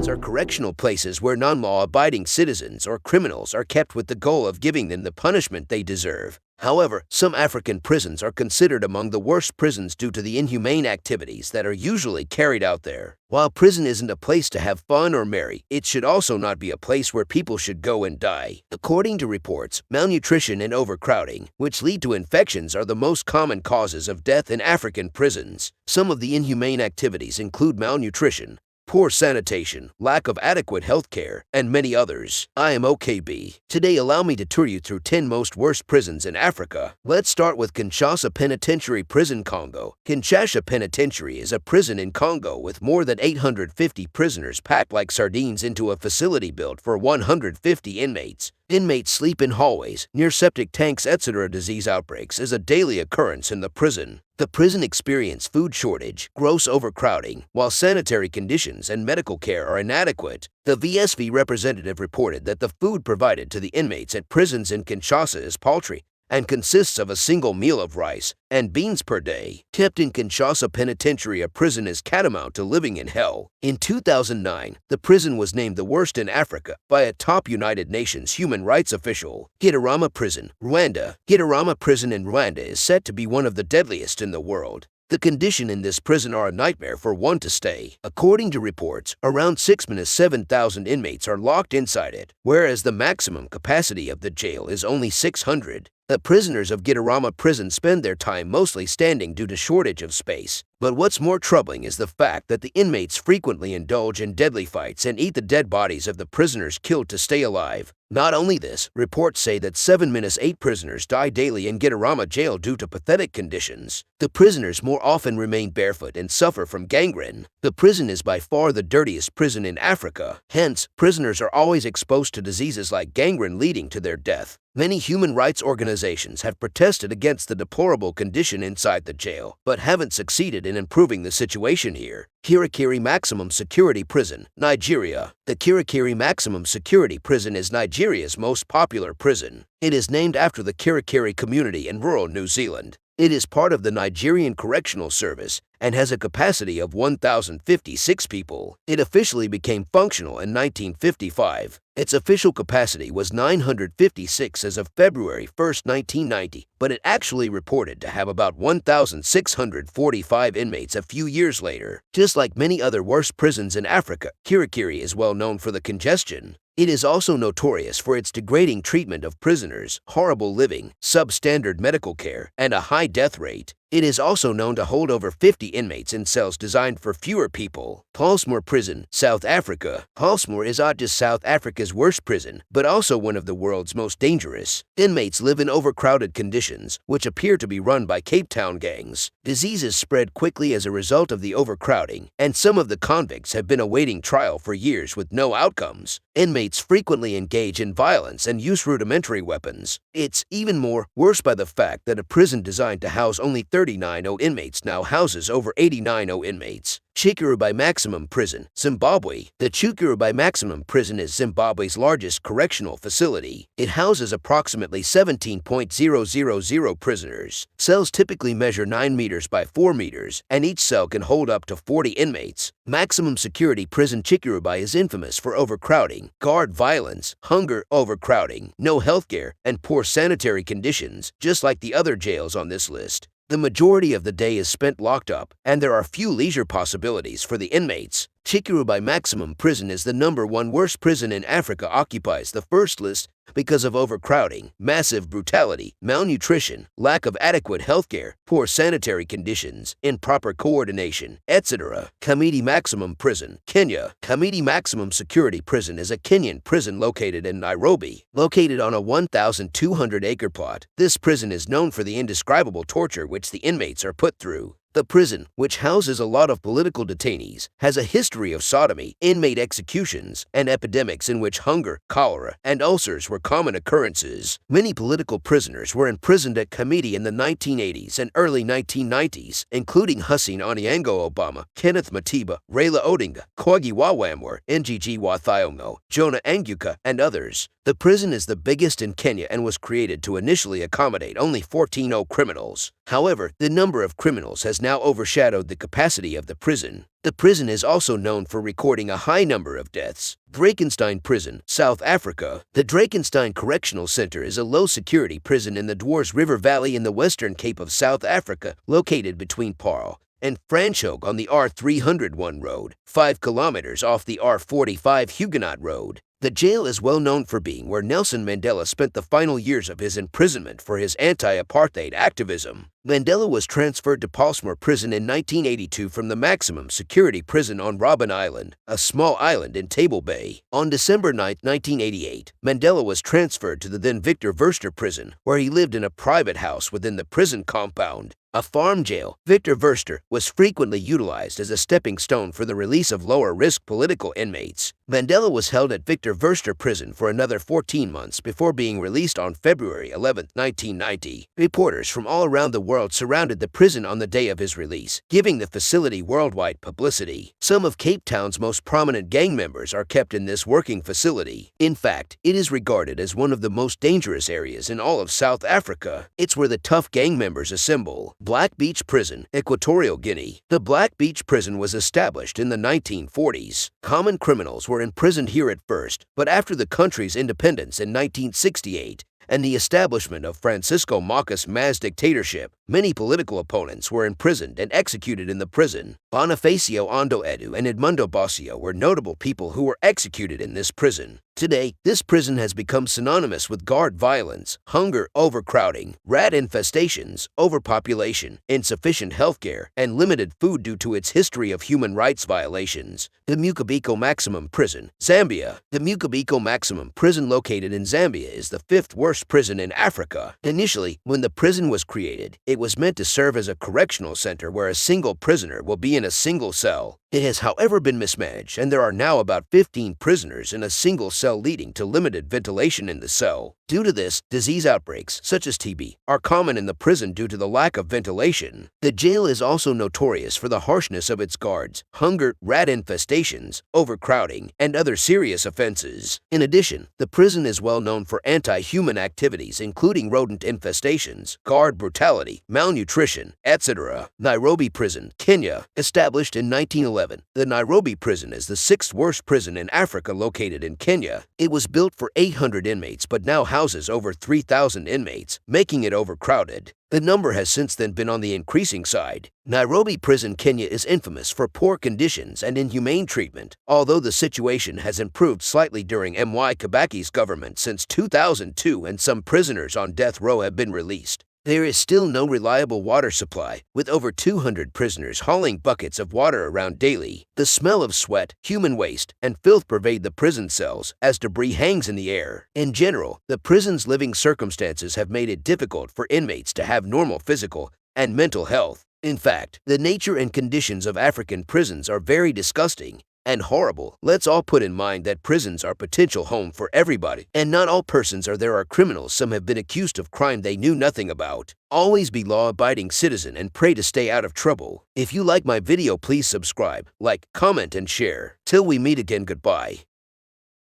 prisons are correctional places where non-law-abiding citizens or criminals are kept with the goal of giving them the punishment they deserve. However, some African prisons are considered among the worst prisons due to the inhumane activities that are usually carried out there. While prison isn't a place to have fun or marry, it should also not be a place where people should go and die. According to reports, malnutrition and overcrowding, which lead to infections, are the most common causes of death in African prisons. Some of the inhumane activities include malnutrition, poor sanitation, lack of adequate health care, and many others. I am OKB. Today, allow me to tour you through 10 most worst prisons in Africa. Let's start with Kinshasa Penitentiary Prison, Congo. Kinshasa Penitentiary is a prison in Congo with more than 850 prisoners packed like sardines into a facility built for 150 inmates. Inmates sleep in hallways, near septic tanks, etc. Disease outbreaks is a daily occurrence in the prison. The prison experiences food shortage, gross overcrowding, while sanitary conditions and medical care are inadequate. The VSV representative reported that the food provided to the inmates at prisons in Kinshasa is paltry and consists of a single meal of rice and beans per day. Kept in Kinshasa Penitentiary, a prison is tantamount to living in hell. In 2009, the prison was named the worst in Africa by a top United Nations human rights official. Gitarama Prison, Rwanda. Gitarama Prison in Rwanda is said to be one of the deadliest in the world. The conditions in this prison are a nightmare for one to stay. According to reports, around 7,000 inmates are locked inside it, whereas the maximum capacity of the jail is only 600. The prisoners of Gitarama Prison spend their time mostly standing due to shortage of space. But what's more troubling is the fact that the inmates frequently indulge in deadly fights and eat the dead bodies of the prisoners killed to stay alive. Not only this, reports say that 7-8 prisoners die daily in Gitarama jail due to pathetic conditions. The prisoners more often remain barefoot and suffer from gangrene. The prison is by far the dirtiest prison in Africa. Hence, prisoners are always exposed to diseases like gangrene leading to their death. Many human rights organizations have protested against the deplorable condition inside the jail, but haven't succeeded in improving the situation here. Kirikiri Maximum Security Prison, Nigeria. The Kirikiri Maximum Security Prison is Nigeria's most popular prison. It is named after the Kirikiri community in rural New Zealand. It is part of the Nigerian Correctional Service and has a capacity of 1,056 people. It officially became functional in 1955. Its official capacity was 956 as of February 1, 1990, but it actually reported to have about 1,645 inmates a few years later. Just like many other worst prisons in Africa, Kirikiri is well known for the congestion. It is also notorious for its degrading treatment of prisoners, horrible living, substandard medical care, and a high death rate. It is also known to hold over 50 inmates in cells designed for fewer people. Pollsmoor Prison, South Africa. Pollsmoor is not just South Africa's worst prison, but also one of the world's most dangerous. Inmates live in overcrowded conditions, which appear to be run by Cape Town gangs. Diseases spread quickly as a result of the overcrowding, and some of the convicts have been awaiting trial for years with no outcomes. Inmates frequently engage in violence and use rudimentary weapons. It's even worse by the fact that a prison designed to house only 39 inmates now houses over 89 inmates. Chikurubai Maximum Prison, Zimbabwe. The Chikurubai Maximum Prison is Zimbabwe's largest correctional facility. It houses approximately 17,000 prisoners. Cells typically measure 9 meters by 4 meters, and each cell can hold up to 40 inmates. Maximum security prison Chikurubai is infamous for overcrowding, guard violence, hunger, overcrowding, no healthcare, and poor sanitary conditions, just like the other jails on this list. The majority of the day is spent locked up, and there are few leisure possibilities for the inmates. Chikurubai Maximum Prison is the #1 worst prison in Africa, occupies the first list because of overcrowding, massive brutality, malnutrition, lack of adequate healthcare, poor sanitary conditions, improper coordination, etc. Kamiti Maximum Prison, Kenya. Kamiti Maximum Security Prison is a Kenyan prison located in Nairobi. Located on a 1,200-acre plot, this prison is known for the indescribable torture which the inmates are put through. The prison, which houses a lot of political detainees, has a history of sodomy, inmate executions, and epidemics in which hunger, cholera, and ulcers were common occurrences. Many political prisoners were imprisoned at Kamiti in the 1980s and early 1990s, including Hussein Onyango Obama, Kenneth Matiba, Raila Odinga, Koigi wa Wamwere, Ngigi wa Thiong'o, Jonah Anguka, and others. The prison is the biggest in Kenya and was created to initially accommodate only 14 criminals. However, the number of criminals has now overshadowed the capacity of the prison. The prison is also known for recording a high number of deaths. Drakenstein Prison, South Africa. The Drakenstein Correctional Center is a low-security prison in the Dwars River Valley in the Western Cape of South Africa, located between Paarl and Franschhoek on the R301 road, 5 kilometers off the R45 Huguenot Road. The jail is well known for being where Nelson Mandela spent the final years of his imprisonment for his anti-apartheid activism. Mandela was transferred to Palsmore Prison in 1982 from the maximum security prison on Robben Island, a small island in Table Bay. On December 9, 1988, Mandela was transferred to the then Victor Verster Prison, where he lived in a private house within the prison compound. A farm jail, Victor Verster was frequently utilized as a stepping stone for the release of lower-risk political inmates. Mandela was held at Victor Verster Prison for another 14 months before being released on February 11, 1990. Reporters from all around the world surrounded the prison on the day of his release, giving the facility worldwide publicity. Some of Cape Town's most prominent gang members are kept in this working facility. In fact, it is regarded as one of the most dangerous areas in all of South Africa. It's where the tough gang members assemble. Black Beach Prison, Equatorial Guinea. The Black Beach Prison was established in the 1940s. Common criminals were imprisoned here at first, but after the country's independence in 1968, and the establishment of Francisco Marcos Maz's dictatorship, many political opponents were imprisoned and executed in the prison. Bonifacio Ondo Edu and Edmundo Bosio were notable people who were executed in this prison. Today, this prison has become synonymous with guard violence, hunger, overcrowding, rat infestations, overpopulation, insufficient healthcare, and limited food due to its history of human rights violations. The Mukabiko Maximum Prison, Zambia. The Mukabiko Maximum Prison located in Zambia is the 5th worst prison in Africa. Initially, when the prison was created, it was meant to serve as a correctional center where a single prisoner will be in a single cell. It has, however, been mismanaged, and there are now about 15 prisoners in a single cell, leading to limited ventilation in the cell. Due to this, disease outbreaks, such as TB, are common in the prison due to the lack of ventilation. The jail is also notorious for the harshness of its guards, hunger, rat infestations, overcrowding, and other serious offenses. In addition, the prison is well known for anti-human activities including rodent infestations, guard brutality, malnutrition, etc. Nairobi Prison, Kenya. Established in 1911, the Nairobi Prison is the 6th worst prison in Africa located in Kenya. It was built for 800 inmates but now houses over 3,000 inmates, making it overcrowded. The number has since then been on the increasing side. Nairobi Prison, Kenya is infamous for poor conditions and inhumane treatment, although the situation has improved slightly during M.Y. Kibaki's government since 2002 and some prisoners on death row have been released. There is still no reliable water supply, with over 200 prisoners hauling buckets of water around daily. The smell of sweat, human waste, and filth pervade the prison cells as debris hangs in the air. In general, the prison's living circumstances have made it difficult for inmates to have normal physical and mental health. In fact, the nature and conditions of African prisons are very disgusting and horrible. Let's all put in mind that prisons are potential home for everybody, and not all persons are there are criminals. Some have been accused of crime they knew nothing about. Always be law-abiding citizen and pray to stay out of trouble. If you like my video, please subscribe, like, comment, and share. Till we meet again, goodbye.